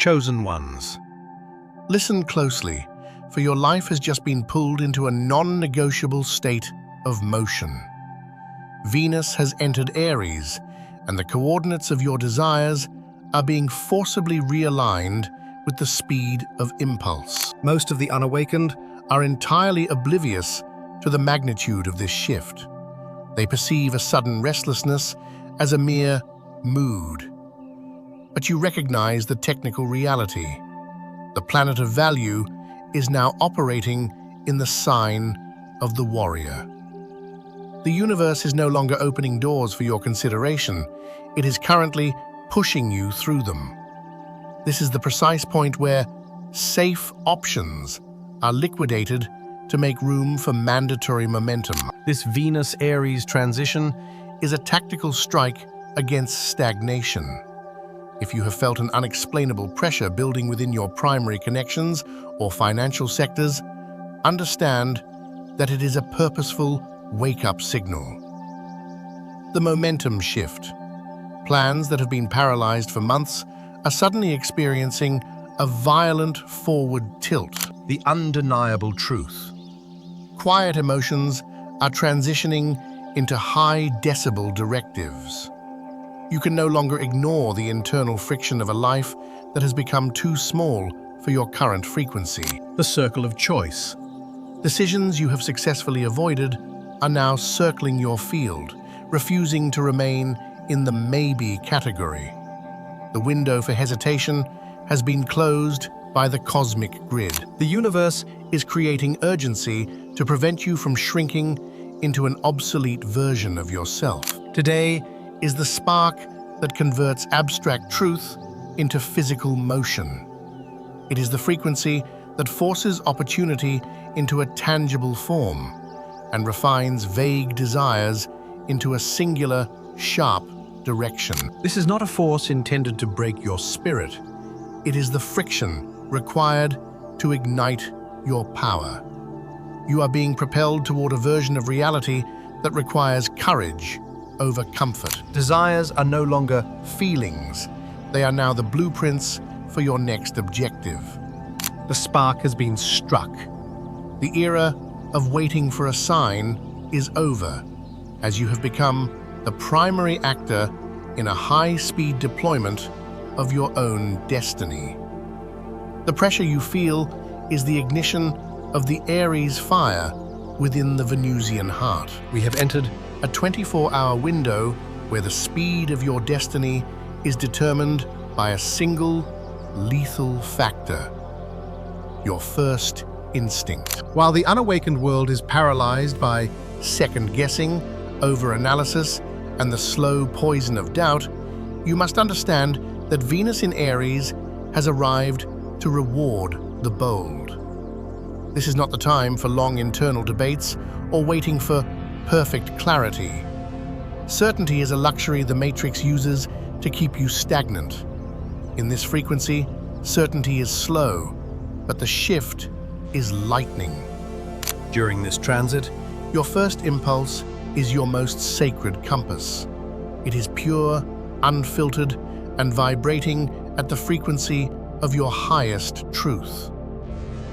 Chosen ones. Listen closely, for your life has just been pulled into a non-negotiable state of motion. Venus has entered Aries, and the coordinates of your desires are being forcibly realigned with the speed of impulse. Most of the unawakened are entirely oblivious to the magnitude of this shift. They perceive a sudden restlessness as a mere mood. But you recognize the technical reality. The planet of value is now operating in the sign of the warrior. The universe is no longer opening doors for your consideration. It is currently pushing you through them. This is the precise point where safe options are liquidated to make room for mandatory momentum. This Venus-Aries transition is a tactical strike against stagnation. If you have felt an unexplainable pressure building within your primary connections or financial sectors, understand that it is a purposeful wake-up signal. The momentum shift. Plans that have been paralyzed for months are suddenly experiencing a violent forward tilt. The undeniable truth. Quiet emotions are transitioning into high decibel directives. You can no longer ignore the internal friction of a life that has become too small for your current frequency. The circle of choice. Decisions you have successfully avoided are now circling your field, refusing to remain in the maybe category. The window for hesitation has been closed by the cosmic grid. The universe is creating urgency to prevent you from shrinking into an obsolete version of yourself. Today is the spark that converts abstract truth into physical motion. It is the frequency that forces opportunity into a tangible form and refines vague desires into a singular, sharp direction. This is not a force intended to break your spirit. It is the friction required to ignite your power. You are being propelled toward a version of reality that requires courage over comfort. Desires are no longer feelings. They are now the blueprints for your next objective. The spark has been struck. The era of waiting for a sign is over, as you have become the primary actor in a high-speed deployment of your own destiny. The pressure you feel is the ignition of the Aries fire within the Venusian heart. We have entered a 24-hour window where the speed of your destiny is determined by a single lethal factor: your first instinct. While the unawakened world is paralyzed by second-guessing, over-analysis, and the slow poison of doubt, you must understand that Venus in Aries has arrived to reward the bold. This is not the time for long internal debates or waiting for perfect clarity. Certainty is a luxury the Matrix uses to keep you stagnant. In this frequency, certainty is slow, but the shift is lightning. During this transit, your first impulse is your most sacred compass. It is pure, unfiltered, and vibrating at the frequency of your highest truth.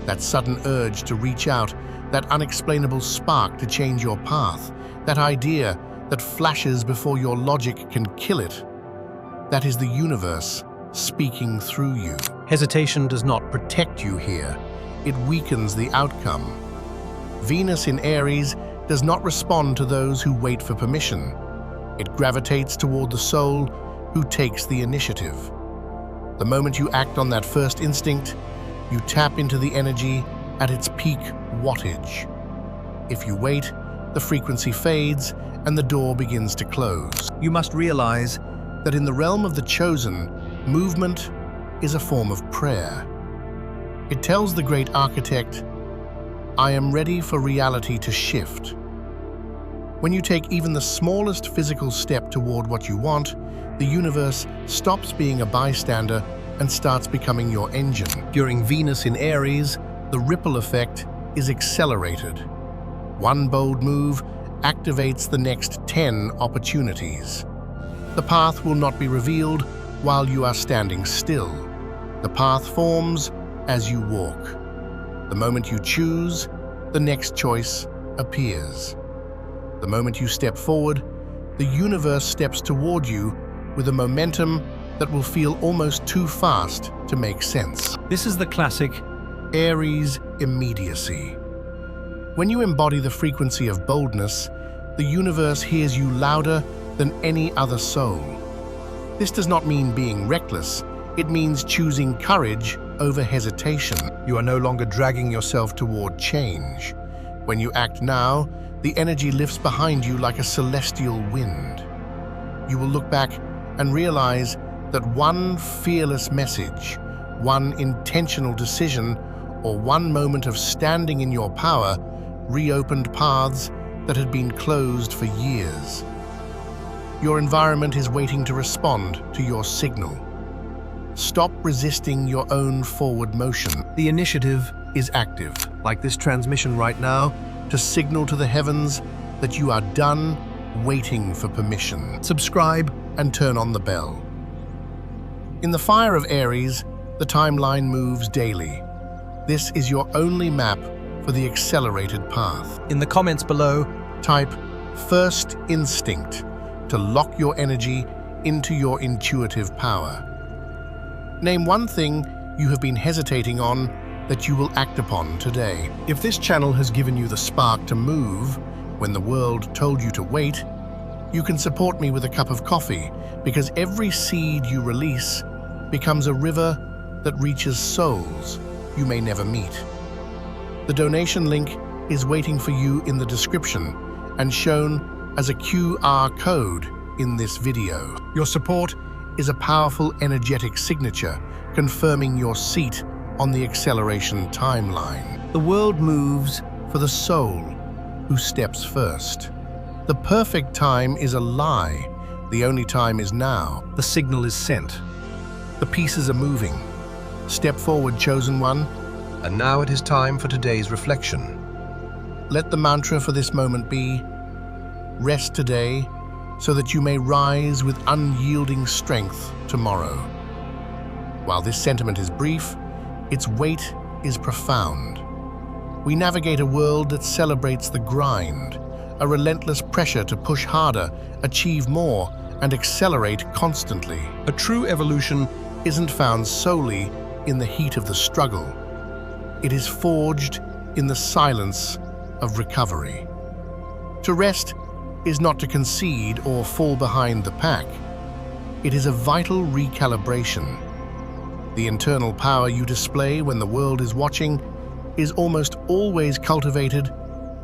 That sudden urge to reach out, that unexplainable spark to change your path, that idea that flashes before your logic can kill it, that is the universe speaking through you. Hesitation does not protect you here. It weakens the outcome. Venus in Aries does not respond to those who wait for permission. It gravitates toward the soul who takes the initiative. The moment you act on that first instinct, you tap into the energy at its peak wattage. If you wait, the frequency fades and the door begins to close. You must realize that in the realm of the chosen, movement is a form of prayer. It tells the great architect, "I am ready for reality to shift." When you take even the smallest physical step toward what you want, the universe stops being a bystander and starts becoming your engine. During Venus in Aries, the ripple effect is accelerated. One bold move activates the next 10 opportunities. The path will not be revealed while you are standing still. The path forms as you walk. The moment you choose, the next choice appears. The moment you step forward, the universe steps toward you with a momentum that will feel almost too fast to make sense. This is the classic Aries immediacy. When you embody the frequency of boldness, the universe hears you louder than any other soul. This does not mean being reckless. It means choosing courage over hesitation. You are no longer dragging yourself toward change. When you act now, the energy lifts behind you like a celestial wind. You will look back and realize that one fearless message, one intentional decision, or one moment of standing in your power reopened paths that had been closed for years. Your environment is waiting to respond to your signal. Stop resisting your own forward motion. The initiative is active, like this transmission right now, to signal to the heavens that you are done waiting for permission. Subscribe and turn on the bell. In the fire of Aries, the timeline moves daily. This is your only map for the accelerated path. In the comments below, type first instinct to lock your energy into your intuitive power. Name one thing you have been hesitating on that you will act upon today. If this channel has given you the spark to move when the world told you to wait, you can support me with a cup of coffee, because every seed you release becomes a river that reaches souls you may never meet. The donation link is waiting for you in the description and shown as a QR code in this video. Your support is a powerful energetic signature confirming your seat on the acceleration timeline. The world moves for the soul who steps first. The perfect time is a lie. The only time is now. The signal is sent. The pieces are moving. Step forward, chosen one. And now it is time for today's reflection. Let the mantra for this moment be, rest today so that you may rise with unyielding strength tomorrow. While this sentiment is brief, its weight is profound. We navigate a world that celebrates the grind, a relentless pressure to push harder, achieve more, and accelerate constantly. A true evolution isn't found solely in the heat of the struggle. It is forged in the silence of recovery. To rest is not to concede or fall behind the pack. It is a vital recalibration. The internal power you display when the world is watching is almost always cultivated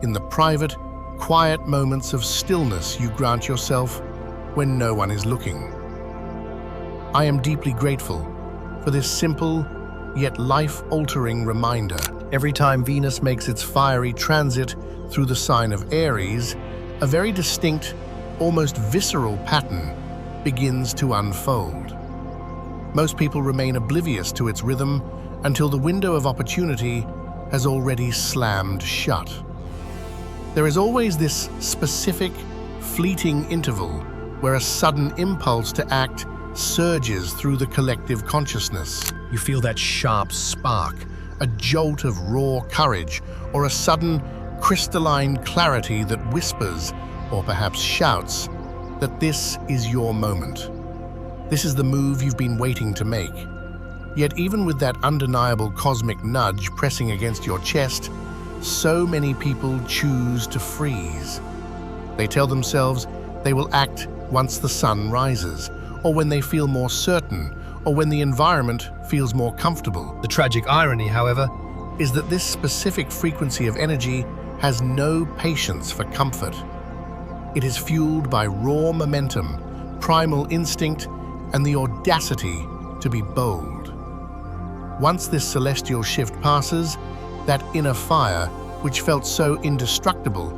in the private, quiet moments of stillness you grant yourself when no one is looking. I am deeply grateful for this simple yet life-altering reminder. Every time Venus makes its fiery transit through the sign of Aries, a very distinct, almost visceral pattern begins to unfold. Most people remain oblivious to its rhythm until the window of opportunity has already slammed shut. There is always this specific, fleeting interval where a sudden impulse to act surges through the collective consciousness. You feel that sharp spark, a jolt of raw courage, or a sudden crystalline clarity that whispers, or perhaps shouts, that this is your moment. This is the move you've been waiting to make. Yet even with that undeniable cosmic nudge pressing against your chest, so many people choose to freeze. They tell themselves they will act once the sun rises, or when they feel more certain, or when the environment feels more comfortable. The tragic irony, however, is that this specific frequency of energy has no patience for comfort. It is fueled by raw momentum, primal instinct, and the audacity to be bold. Once this celestial shift passes, that inner fire, which felt so indestructible,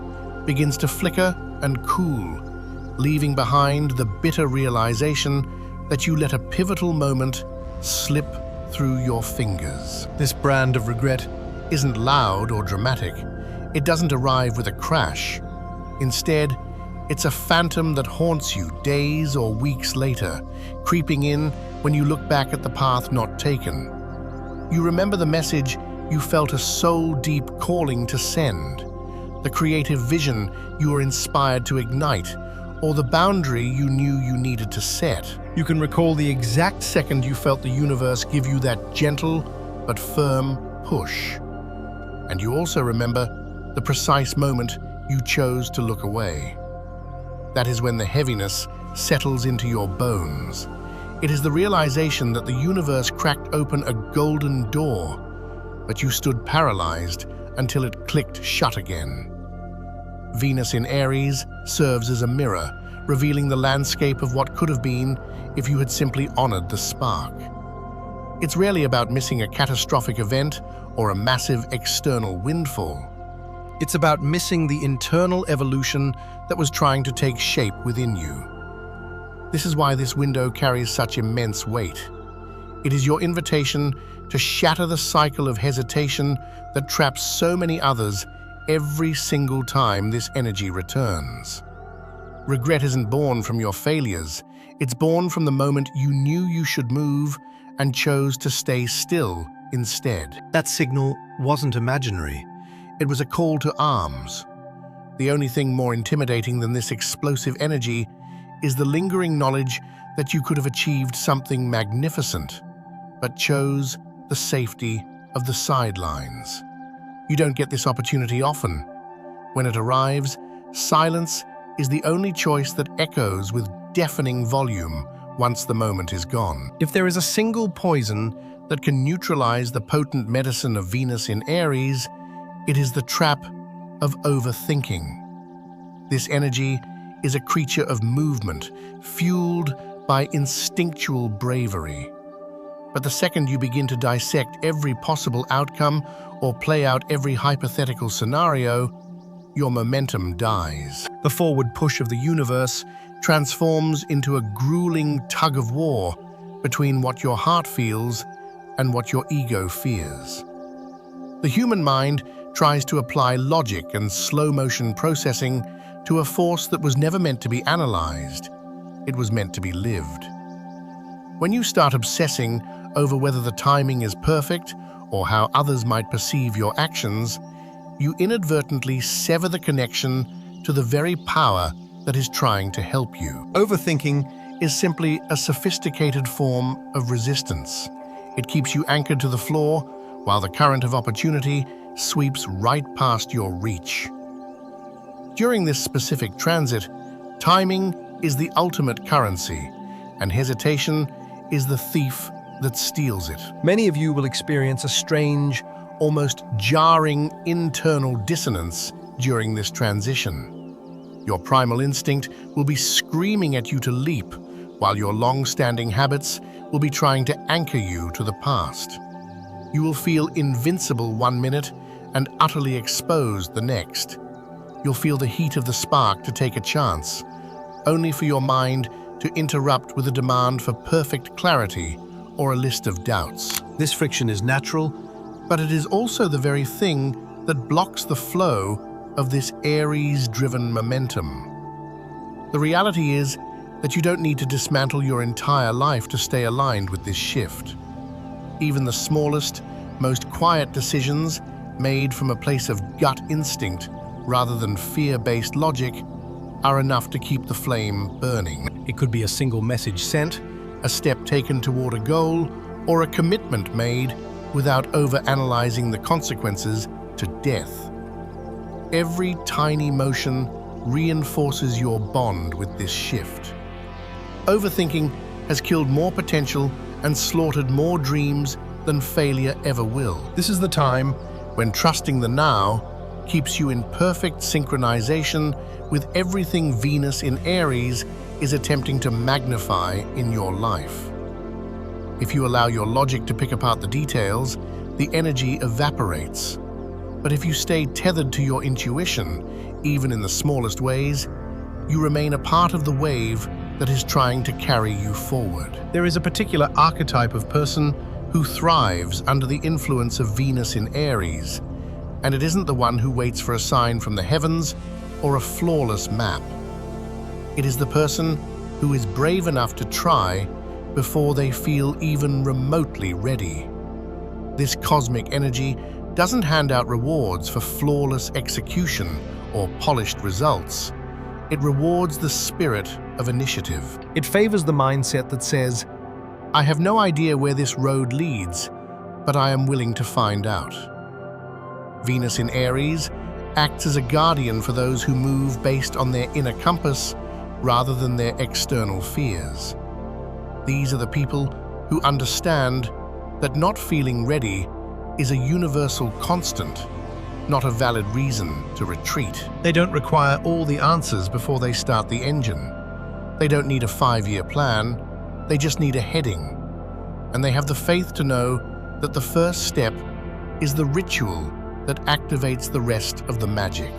begins to flicker and cool, leaving behind the bitter realization that you let a pivotal moment slip through your fingers. This brand of regret isn't loud or dramatic. It doesn't arrive with a crash. Instead, it's a phantom that haunts you days or weeks later, creeping in when you look back at the path not taken. You remember the message you felt a soul-deep calling to send, the creative vision you were inspired to ignite, or the boundary you knew you needed to set. You can recall the exact second you felt the universe give you that gentle but firm push. And you also remember the precise moment you chose to look away. That is when the heaviness settles into your bones. It is the realization that the universe cracked open a golden door, but you stood paralyzed until it clicked shut again. Venus in Aries serves as a mirror, revealing the landscape of what could have been if you had simply honored the spark. It's rarely about missing a catastrophic event or a massive external windfall. It's about missing the internal evolution that was trying to take shape within you. This is why this window carries such immense weight. It is your invitation to shatter the cycle of hesitation that traps so many others every single time this energy returns. Regret isn't born from your failures. It's born from the moment you knew you should move and chose to stay still instead. That signal wasn't imaginary. It was a call to arms. The only thing more intimidating than this explosive energy is the lingering knowledge that you could have achieved something magnificent, but chose the safety of the sidelines. You don't get this opportunity often. When it arrives, silence is the only choice that echoes with deafening volume once the moment is gone. If there is a single poison that can neutralize the potent medicine of Venus in Aries, it is the trap of overthinking. This energy is a creature of movement, fueled by instinctual bravery. But the second you begin to dissect every possible outcome or play out every hypothetical scenario, your momentum dies. The forward push of the universe transforms into a grueling tug-of-war between what your heart feels and what your ego fears. The human mind tries to apply logic and slow-motion processing to a force that was never meant to be analyzed. It was meant to be lived. When you start obsessing over whether the timing is perfect or how others might perceive your actions, you inadvertently sever the connection to the very power that is trying to help you. Overthinking is simply a sophisticated form of resistance. It keeps you anchored to the floor while the current of opportunity sweeps right past your reach. During this specific transit, timing is the ultimate currency, and hesitation is the thief that steals it. Many of you will experience a strange, almost jarring internal dissonance during this transition. Your primal instinct will be screaming at you to leap, while your long-standing habits will be trying to anchor you to the past. You will feel invincible one minute and utterly exposed the next. You'll feel the heat of the spark to take a chance, only for your mind to interrupt with a demand for perfect clarity or a list of doubts. This friction is natural, but it is also the very thing that blocks the flow of this Aries-driven momentum. The reality is that you don't need to dismantle your entire life to stay aligned with this shift. Even the smallest, most quiet decisions made from a place of gut instinct rather than fear-based logic are enough to keep the flame burning. It could be a single message sent, a step taken toward a goal, or a commitment made without over-analyzing the consequences to death. Every tiny motion reinforces your bond with this shift. Overthinking has killed more potential and slaughtered more dreams than failure ever will. This is the time when trusting the now keeps you in perfect synchronization with everything Venus in Aries is attempting to magnify in your life. If you allow your logic to pick apart the details, the energy evaporates. But if you stay tethered to your intuition, even in the smallest ways, you remain a part of the wave that is trying to carry you forward. There is a particular archetype of person who thrives under the influence of Venus in Aries, and it isn't the one who waits for a sign from the heavens or a flawless map. It is the person who is brave enough to try before they feel even remotely ready. This cosmic energy doesn't hand out rewards for flawless execution or polished results. It rewards the spirit of initiative. It favors the mindset that says, "I have no idea where this road leads, but I am willing to find out." Venus in Aries acts as a guardian for those who move based on their inner compass rather than their external fears. These are the people who understand that not feeling ready is a universal constant, not a valid reason to retreat. They don't require all the answers before they start the engine. They don't need a 5-year plan, they just need a heading. And they have the faith to know that the first step is the ritual that activates the rest of the magic.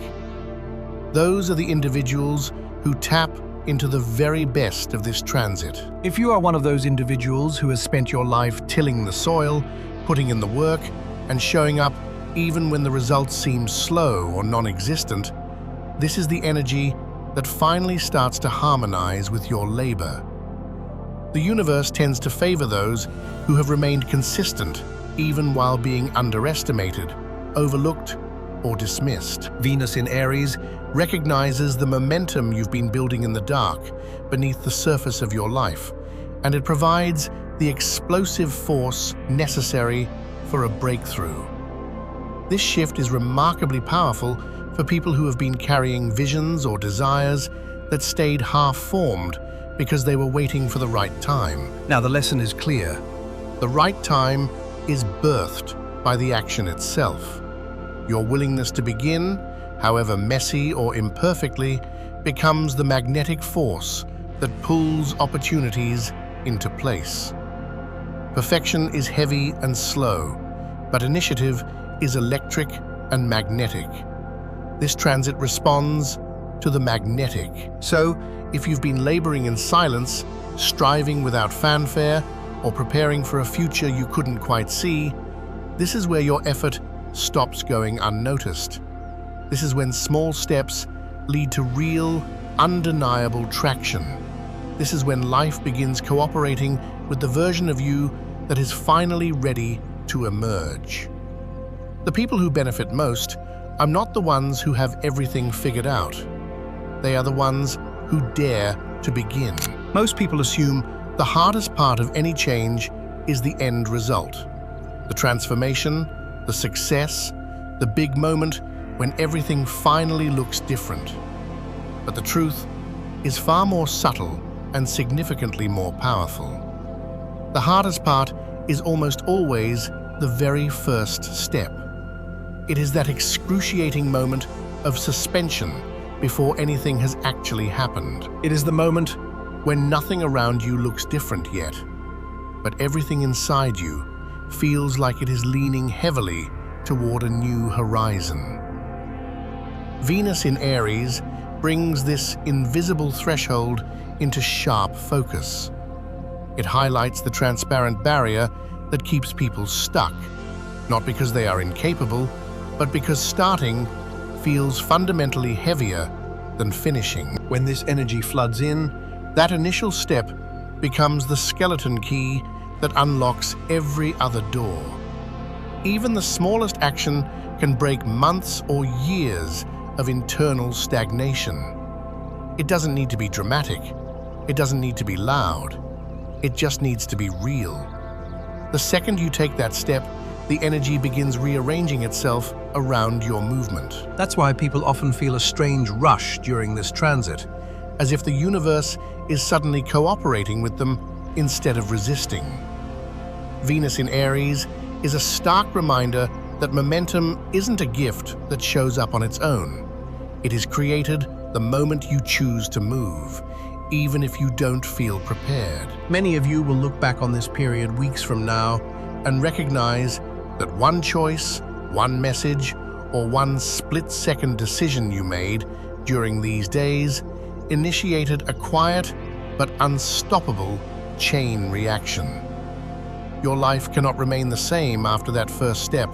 Those are the individuals who tap into the very best of this transit. If you are one of those individuals who has spent your life tilling the soil, putting in the work, and showing up even when the results seem slow or non-existent, this is the energy that finally starts to harmonize with your labor. The universe tends to favor those who have remained consistent even while being underestimated, overlooked, or dismissed. Venus in Aries recognizes the momentum you've been building in the dark beneath the surface of your life, and it provides the explosive force necessary for a breakthrough. This shift is remarkably powerful for people who have been carrying visions or desires that stayed half-formed because they were waiting for the right time. Now, the lesson is clear. The right time is birthed by the action itself. Your willingness to begin, however messy or imperfectly, becomes the magnetic force that pulls opportunities into place. Perfection is heavy and slow, but initiative is electric and magnetic. This transit responds to the magnetic. So, if you've been laboring in silence, striving without fanfare, or preparing for a future you couldn't quite see, this is where your effort stops going unnoticed. This is when small steps lead to real, undeniable traction. This is when life begins cooperating with the version of you that is finally ready to emerge. The people who benefit most are not the ones who have everything figured out. They are the ones who dare to begin. Most people assume the hardest part of any change is the end result. The transformation, the success, the big moment when everything finally looks different. But the truth is far more subtle and significantly more powerful. The hardest part is almost always the very first step. It is that excruciating moment of suspension before anything has actually happened. It is the moment when nothing around you looks different yet, but everything inside you feels like it is leaning heavily toward a new horizon. Venus in Aries brings this invisible threshold into sharp focus. It highlights the transparent barrier that keeps people stuck, not because they are incapable, but because starting feels fundamentally heavier than finishing. When this energy floods in, that initial step becomes the skeleton key that unlocks every other door. Even the smallest action can break months or years of internal stagnation. It doesn't need to be dramatic. It doesn't need to be loud. It just needs to be real. The second you take that step, the energy begins rearranging itself around your movement. That's why people often feel a strange rush during this transit, as if the universe is suddenly cooperating with them instead of resisting. Venus in Aries is a stark reminder that momentum isn't a gift that shows up on its own. It is created the moment you choose to move, even if you don't feel prepared. Many of you will look back on this period weeks from now and recognize that one choice, one message, or one split-second decision you made during these days initiated a quiet but unstoppable chain reaction. Your life cannot remain the same after that first step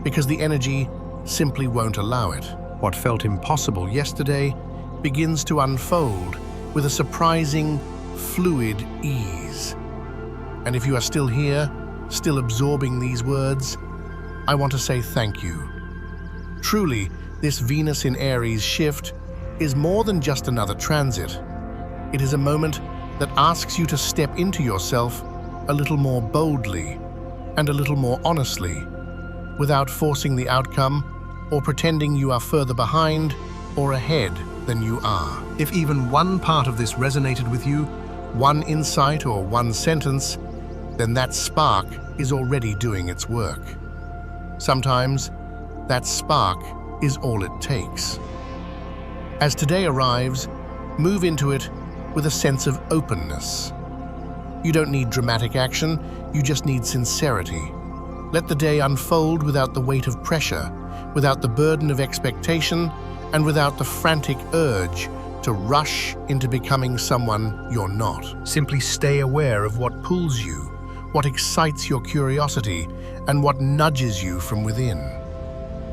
because the energy simply won't allow it. What felt impossible yesterday begins to unfold with a surprising, fluid ease. And if you are still here, still absorbing these words, I want to say thank you. Truly, this Venus in Aries shift is more than just another transit. It is a moment that asks you to step into yourself a little more boldly and a little more honestly, without forcing the outcome or pretending you are further behind or ahead than you are. If even one part of this resonated with you, one insight or one sentence, then that spark is already doing its work. Sometimes, that spark is all it takes. As today arrives, move into it with a sense of openness. You don't need dramatic action, you just need sincerity. Let the day unfold without the weight of pressure, without the burden of expectation, and without the frantic urge to rush into becoming someone you're not. Simply stay aware of what pulls you, what excites your curiosity, and what nudges you from within.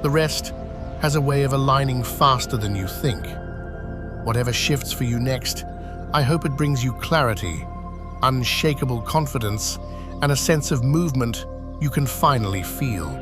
The rest has a way of aligning faster than you think. Whatever shifts for you next, I hope it brings you clarity, unshakable confidence, and a sense of movement you can finally feel.